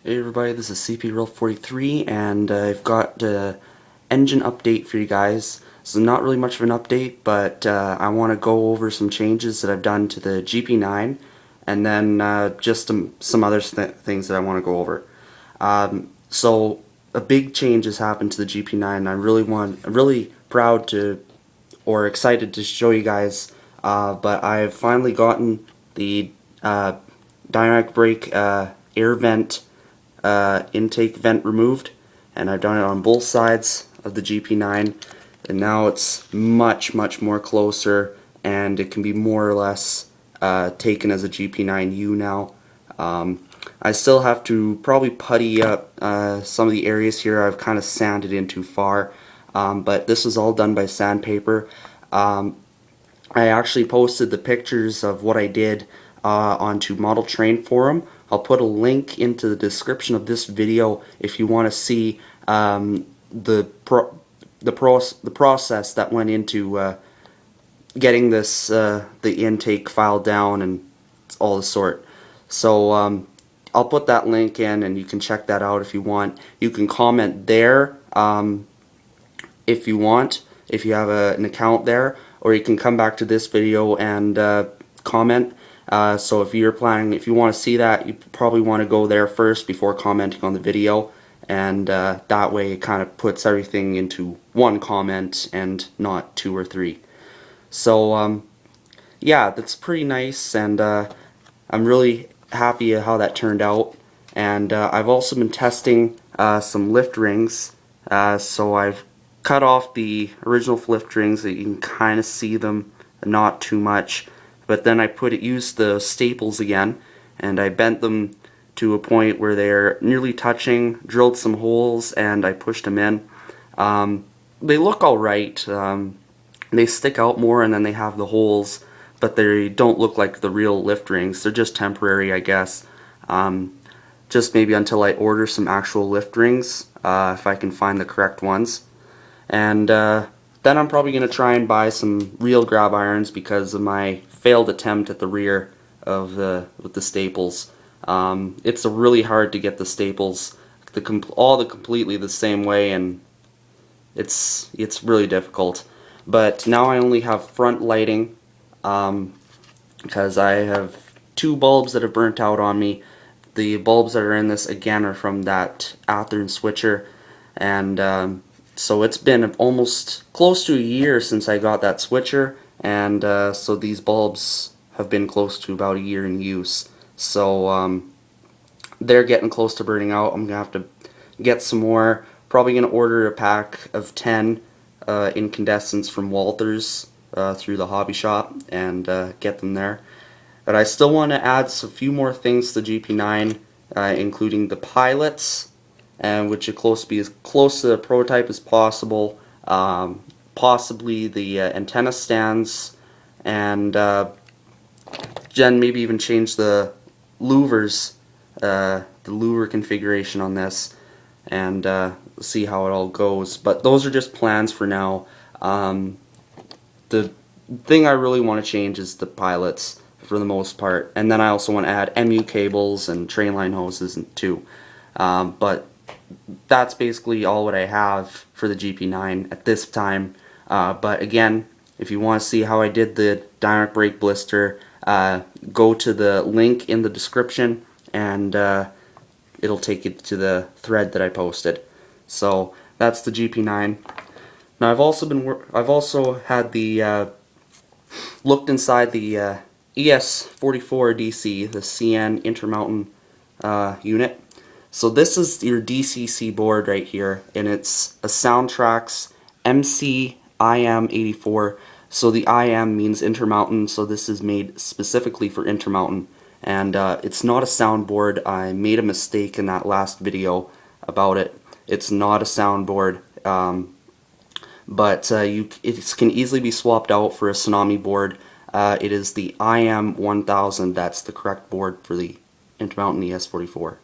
Hey everybody, this is CPR43 and I've got an engine update for you guys. So not really much of an update, but I want to go over some changes that I've done to the GP9 and then just some other things that I want to go over. So a big change has happened to the GP9 and I'm really proud to, or excited to show you guys, but I've finally gotten the dynamic brake air vent intake vent removed, and I've done it on both sides of the GP9, and now it's much more closer and it can be more or less taken as a GP9u now. I still have to probably putty up some of the areas here I've kind of sanded in too far, but this is all done by sandpaper. I actually posted the pictures of what I did onto Model Train Forum. I'll put a link into the description of this video if you want to see the process that went into getting this the intake file down and all the sort. So I'll put that link in and you can check that out if you want. You can comment there if you want, if you have an account there, or you can come back to this video and comment. So if you want to see that, you probably want to go there first before commenting on the video, and that way it kind of puts everything into one comment and not two or three. So yeah, that's pretty nice, and I'm really happy at how that turned out. And I've also been testing some lift rings, so I've cut off the original lift rings so you can kind of see them, not too much. But then I used the staples again, and I bent them to a point where they're nearly touching, drilled some holes, and I pushed them in. They look alright. They stick out more and then they have the holes, but they don't look like the real lift rings. They're just temporary, I guess. Just maybe until I order some actual lift rings, if I can find the correct ones. And then I'm probably going to try and buy some real grab irons because of my failed attempt at the rear of with the staples. It's really hard to get the staples all completely the same way, and it's really difficult. But now I only have front lighting because I have two bulbs that have burnt out on me. The bulbs that are in this again are from that Athearn switcher, and so it's been almost close to a year since I got that switcher, and so these bulbs have been close to about a year in use. So they're getting close to burning out. I'm going to have to get some more. Probably going to order a pack of 10 incandescents from Walthers through the hobby shop and get them there. But I still want to add a few more things to the GP9, including the pilots, and which are close to be as close to the prototype as possible. Possibly the antenna stands, and then maybe even change the louvers, the louver configuration on this, and see how it all goes. But those are just plans for now. The thing I really want to change is the pilots for the most part, and then I also want to add MU cables and train line hoses too. But that's basically all what I have for the GP9 at this time. But again, if you want to see how I did the dynamic brake blister, go to the link in the description, and it'll take you to the thread that I posted. So that's the GP9. Now I've also had the looked inside the ES44DC, the CN Intermountain unit. So this is your DCC board right here, and it's a Soundtraxx IM1000. So the IM means Intermountain, so this is made specifically for Intermountain. And it's not a soundboard. I made a mistake in that last video about it. It's not a soundboard, but it can easily be swapped out for a Tsunami board. It is the IM1000. That's the correct board for the Intermountain ES44.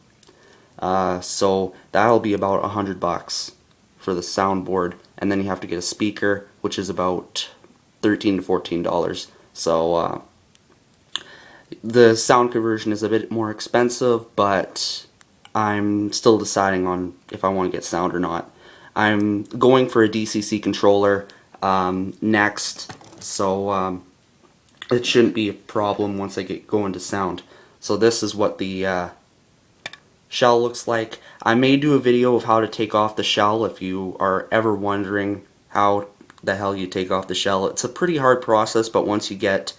So that'll be about $100 for the soundboard, and then you have to get a speaker, which is about $13 to $14. So the sound conversion is a bit more expensive, but I'm still deciding on if I want to get sound or not. I'm going for a DCC controller next, so it shouldn't be a problem once I get going to sound. So this is what the shell looks like. I may do a video of how to take off the shell if you are ever wondering how the hell you take off the shell. It's a pretty hard process, but once you get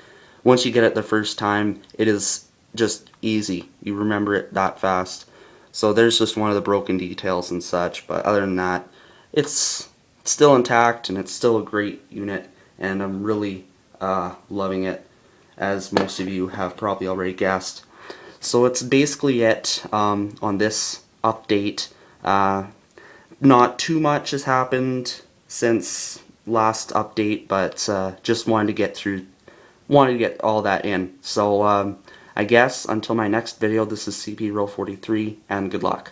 it the first time, it is just easy. You remember it that fast. So there's just one of the broken details and such, but other than that, it's still intact and it's still a great unit, and I'm really loving it, as most of you have probably already guessed. So it's basically it on this update. Not too much has happened since last update, but just wanted to get all that in. So I guess until my next video, this is CPR43, and good luck.